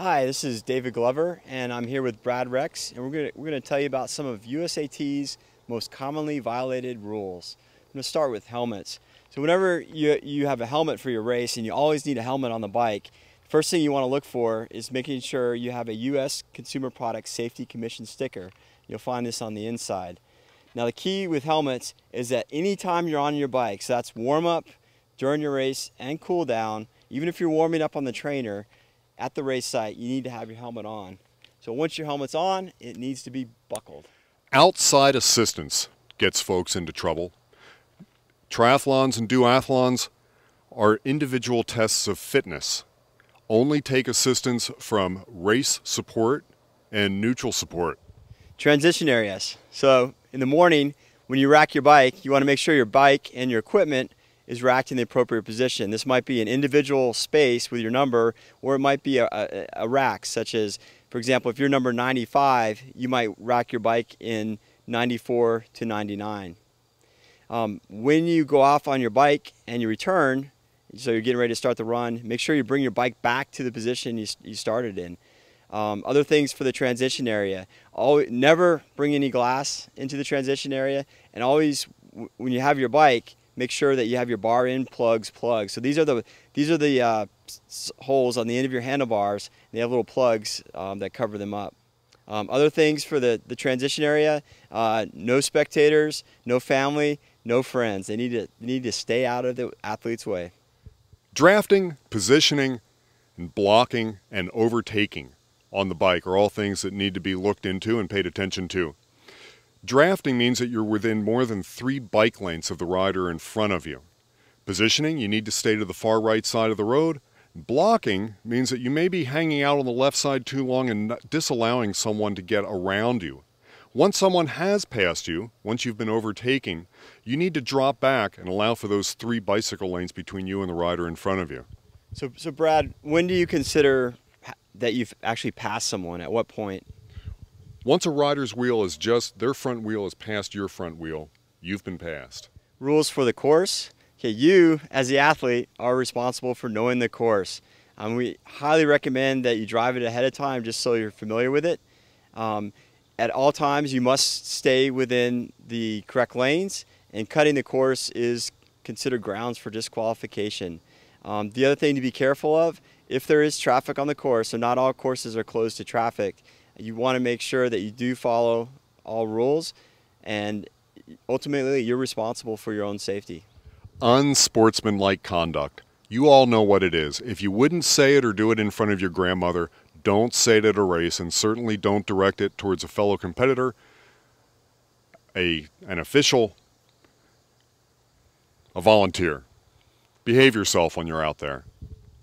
Hi, this is David Glover, and I'm here with Brad Rex, and we're gonna tell you about some of USAT's most commonly violated rules. I'm gonna start with helmets. So whenever you have a helmet for your race, and you always need a helmet on the bike, first thing you want to look for is making sure you have a U.S. Consumer Product Safety Commission sticker. You'll find this on the inside. Now the key with helmets is that anytime you're on your bike, so that's warm up, during your race, and cool down, even if you're warming up on the trainer, at the race site, you need to have your helmet on. So once your helmet's on, it needs to be buckled. Outside assistance gets folks into trouble. Triathlons and duathlons are individual tests of fitness. Only take assistance from race support and neutral support. Transition areas. So in the morning, when you rack your bike, you want to make sure your bike and your equipment is racked in the appropriate position. This might be an individual space with your number, or it might be a rack, such as, for example, if you're number 95, you might rack your bike in 94 to 99. When you go off on your bike and you return, so you're getting ready to start the run, make sure you bring your bike back to the position you started in. Other things for the transition area: never bring any glass into the transition area, and always, when you have your bike, make sure that you have your bar in plugs plugged. So these are the holes on the end of your handlebars. They have little plugs that cover them up. Other things for the transition area: no spectators, no family, no friends. They need to stay out of the athlete's way. Drafting, positioning, and blocking and overtaking on the bike are all things that need to be looked into and paid attention to. Drafting means that you're within more than 3 bike lengths of the rider in front of you. Positioning, you need to stay to the far right side of the road. Blocking means that you may be hanging out on the left side too long and disallowing someone to get around you. Once someone has passed you, once you've been overtaking, you need to drop back and allow for those 3 bicycle lanes between you and the rider in front of you. So Brad, when do you consider that you've actually passed someone? At what point? Once a rider's wheel is their front wheel is past your front wheel, you've been passed. Rules for the course. Okay, you, as the athlete, are responsible for knowing the course. We highly recommend that you drive it ahead of time just so you're familiar with it. At all times, you must stay within the correct lanes, and cutting the course is considered grounds for disqualification. The other thing to be careful of, if there is traffic on the course, so not all courses are closed to traffic, you want to make sure that you do follow all rules, and ultimately you're responsible for your own safety. Unsportsmanlike conduct. You all know what it is. If you wouldn't say it or do it in front of your grandmother, don't say it at a race, and certainly don't direct it towards a fellow competitor, an official, a volunteer. Behave yourself when you're out there.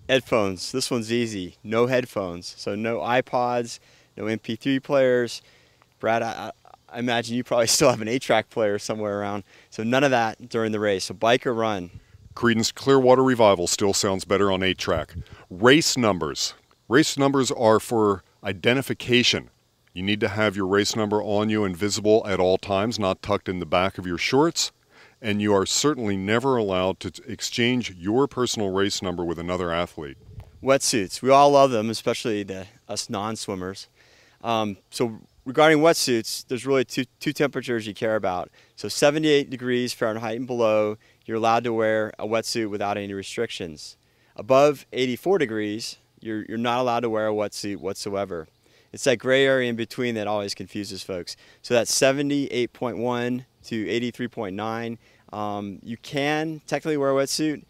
Headphones. This one's easy. No headphones. So no iPods, no MP3 players. Brad, I imagine you probably still have an 8-track player somewhere around. So none of that during the race. So bike or run. Creedence Clearwater Revival still sounds better on 8-track. Race numbers. Race numbers are for identification. You need to have your race number on you and visible at all times, not tucked in the back of your shorts. And you are certainly never allowed to exchange your personal race number with another athlete. Wetsuits. We all love them, especially us non-swimmers. So regarding wetsuits, there's really two temperatures you care about. So 78 degrees Fahrenheit and below, you're allowed to wear a wetsuit without any restrictions. Above 84 degrees, you're not allowed to wear a wetsuit whatsoever. It's that gray area in between that always confuses folks. So that's 78.1 to 83.9. You can technically wear a wetsuit,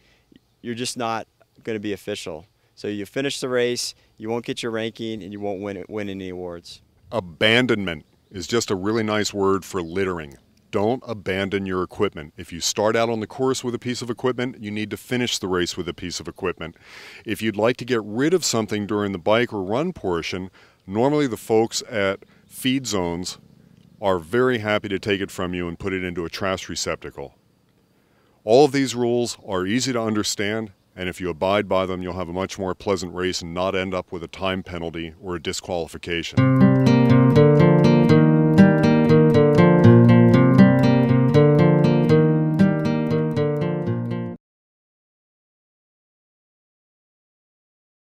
you're just not going to be official. So you finish the race, you won't get your ranking, and you won't win any awards. Abandonment is just a really nice word for littering. Don't abandon your equipment. If you start out on the course with a piece of equipment, you need to finish the race with a piece of equipment. If you'd like to get rid of something during the bike or run portion, normally the folks at feed zones are very happy to take it from you and put it into a trash receptacle. All of these rules are easy to understand, and if you abide by them, you'll have a much more pleasant race and not end up with a time penalty or a disqualification.